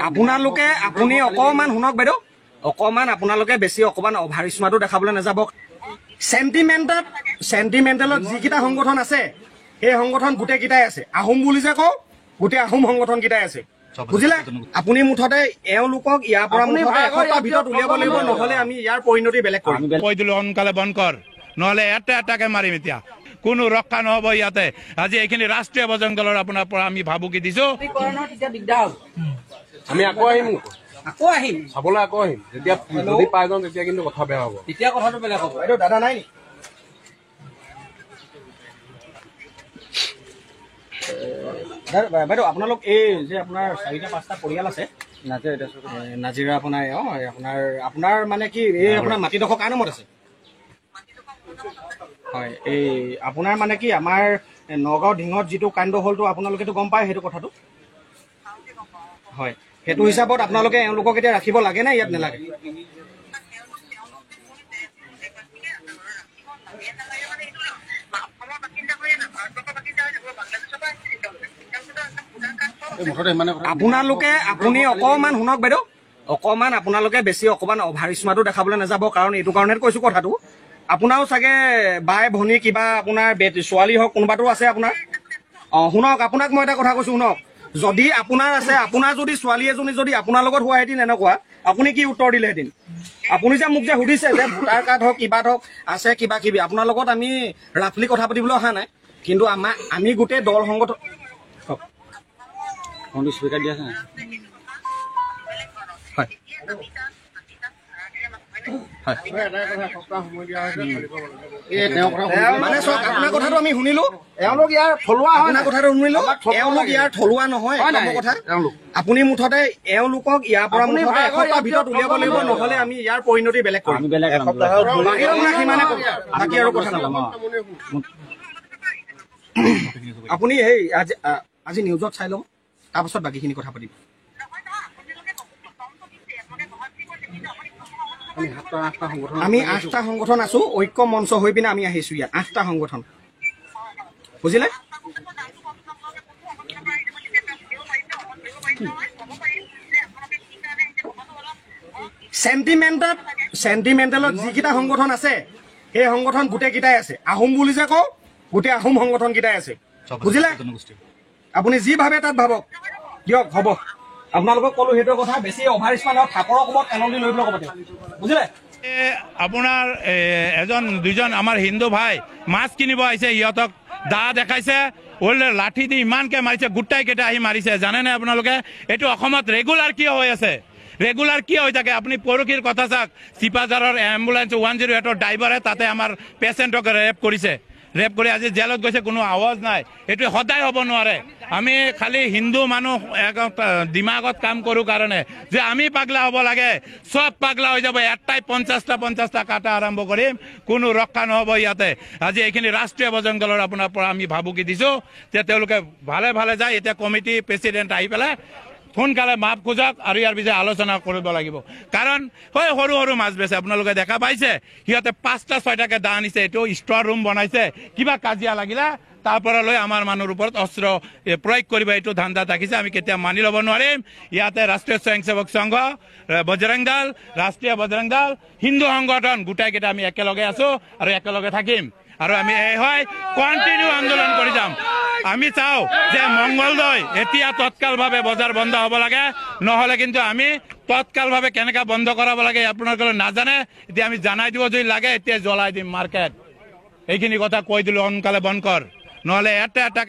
আপোনালোকে আপুনি অকমান শুনক বাইদেউ, অকমান আপোনালোকে বেছি অকমান অভাৰ স্মাৰ্টো দেখাবলৈ নাযাব। চেণ্টিমেণ্টেলত যিকেইটা সংগঠন আছে সেই সংগঠন গোটেইকেইটাই আছে। আহোম বুলি যে কওঁ, গোটেই আহোম সংগঠন কেইটাই আছে, বুজিলে? আপুনি মুঠতে এওঁলোকক ইয়াৰ পৰা এসপ্তাহৰ ভিতৰত উলিয়াব লাগিব, নহলে আমি ইয়াৰ পৰিণতি বেলেগ কৰিম। কৈ দিলো সোনকালে বন্ধ কৰ, নহলে এটাকে মাৰিম। এতিয়া কোনো ৰক্ষা নহব ইয়াতে। আজি এইখিনি ৰাষ্ট্ৰীয় বজৰং দলৰ আপোনাৰ পৰা আমি ভাবুকি দিছো। আমি আকৌ আহিম চাবলৈ, আকৌ আহিম। যেতিয়া যদি পাই যাওঁ তেতিয়া কিন্তু কথা বেয়া হ'ব, তেতিয়া কথাটো বেলেগ হ'ব। এইটো দাদা নাই নেকি? বাইদেউ আপোনালোক এই যে আপোনাৰ 4-5টা পৰিয়াল আছে নাজিৰা, আপোনাৰ মানে কি এই আপোনাৰ মাটিডোখৰ কাৰ নামত আছে? হয়, এই আপোনাৰ মানে কি আমাৰ নগাঁও ঢিঙত যিটো কাণ্ড হ'লতো আপোনালোকেতো গম পায় সেইটো কথাটো? হয়, সেইটো হিচাপত আপোনালোকে এওঁলোকক এতিয়া ৰাখিব লাগে নে ইয়াত নালাগে? আপুনি অকমান শুনক বাইদেউ, অকমান আপোনালোকে বেছি অকমান অভাৰ স্মাৰ্টো দেখাবলৈ নাযাব। কাৰণ এইটো কাৰণে কৈছো কথাটো, আপোনাৰো চাগে বাই ভনী কিবা আপোনাৰ ছোৱালী হওক কোনোবাটো আছে আপোনাৰ। শুনক, আপোনাক মই এটা কথা কৈছো শুনক, যদি আপোনাৰ আছে, আপোনাৰ যদি ছোৱালী এজনী যদি আপোনাৰ লগত হোৱাহেঁতেন এনেকুৱা, আপুনি কি উত্তৰ দিলেহেঁতেন? আপুনি যে মোক যে সুধিছে যে ভোটাৰ কাৰ্ড হওক কিবা হওক আছে কিবা কিবি, আপোনাৰ লগত আমি ৰাফলি কথা পাতিবলৈ অহা নাই। কিন্তু আমি গোটেই দল সংগঠন স্পীকাৰ দিয়া আছে নাই? হয়, মানে চাওক, আপোনাৰ কথাটো আমি শুনিলো, এওঁলোক ইয়াৰ থলুৱা হয় না, কথাটো শুনিলো, এওঁলোক ইয়াৰ থলুৱা নহয় কথা। আপুনি মুঠতে এওঁলোকক ইয়াৰ পৰা এসপ্তাহৰ ভিতৰত উলিয়াব লাগিব, নহলে আমি ইয়াৰ পৰিণতি বেলেগ কৰিম। বাকী আৰু কথা নকম। আপুনি সেই আজি নিউজত চাই লওঁ, তাৰপাছত বাকীখিনি কথা পাতিম। আমি 8টা সংগঠন আছো, ঐক্য মঞ্চ হৈ পিনে আমি আহিছো ইয়াত 8টা সংগঠন, বুজিলে? চেণ্টিমেণ্টেলত যিকেইটা সংগঠন আছে সেই সংগঠন গোটেইকেইটাই আছে। আহোম বুলি যে কওঁ, গোটেই আহোম সংগঠন কেইটাই আছে, বুজিলে? আপুনি যি ভাবে তাত ভাবক, দিয়ক হ'ব। আপোনালোকক ক'লো সেইটো কথা, বেছি অভাৰ স্মাৰ্ট থাপৰৰ ক'বত কাণত লৈ পেলাই ক'ব, বুজিলে? আপোনাৰ এজন দুজন আমাৰ হিন্দু ভাই মাছ কিনিব আহিছে, সিহঁতক দা দেখাইছে, লাঠি দি ইমানকে মাৰিছে, গোটাই কেইটা আহি মাৰিছে। জানেনে আপোনালোকে এইটো অসমত ৰেগুলাৰ কিয় হৈ আছে? ৰেগুলাৰ কিয় হৈ থাকে? আপুনি পৰহিৰ কথা চাওক, চিপাঝাৰৰ এম্বুলেঞ্চ 108ৰ ড্ৰাইভাৰে তাতে আমাৰ পেচেণ্টক ৰেপ কৰিছে, ৰেপ কৰি আজি জেলত গৈছে, কোনো আৱাজ নাই। এইটো সদায় হ'ব নোৱাৰে। আমি খালি হিন্দু মানুহ দিমাগত কাম কৰোঁ কাৰণে যে আমি পাগলা হ'ব লাগে, চব পাগলা হৈ যাব। এটাই 50টা কাটা আৰম্ভ কৰিম, কোনো ৰক্ষা নহ'ব ইয়াতে। আজি এইখিনি ৰাষ্ট্ৰীয় বজৰং দলৰ আপোনাৰ পৰা আমি ভাবুকি দিছোঁ যে তেওঁলোকে ভালে ভালে যায়। এতিয়া কমিটি প্ৰেচিডেণ্ট আহি পেলাই সোনকালে মাপ খোজক আৰু ইয়াৰ বিষয়ে আলোচনা কৰিব লাগিব। কাৰণ হয়, সৰু সৰু মাছ বেচে, আপোনালোকে দেখা পাইছে, সিহঁতে 5টা-6টাকে দা আনিছে, এইটো ষ্ট'ৰ ৰুম বনাইছে। কিবা কাজিয়া লাগিলে তাৰ পৰা লৈ আমাৰ মানুহৰ ওপৰত অস্ত্ৰ প্ৰয়োগ কৰিব, এইটো ধান্দাত ৰাখিছে। আমি কেতিয়া মানি ল'ব নোৱাৰিম। ইয়াতে ৰাষ্ট্ৰীয় স্বয়ংসেৱক সংঘ, বজৰং দল, ৰাষ্ট্ৰীয় বজৰং দল, হিন্দু সংগঠন গোটাইকেইটা আমি একেলগে আছো আৰু একেলগে থাকিম। আৰু আমি কণ্টিনিউ আন্দোলন কৰি যাম। আমি চাওঁ যে মংগলদৈ এতিয়া তৎকালভাৱে বজাৰ বন্ধ হ'ব লাগে, নহ'লে কিন্তু আমি তৎকালভাৱে কেনেকৈ বন্ধ কৰাব লাগে আপোনালোকে নাজানে। এতিয়া আমি জানাই দিব, যদি লাগে এতিয়া জ্বলাই দিম মাৰ্কেট। এইখিনি কথা কৈ দিলোঁ, সোনকালে বন্ধ কৰ, নহ'লে এটা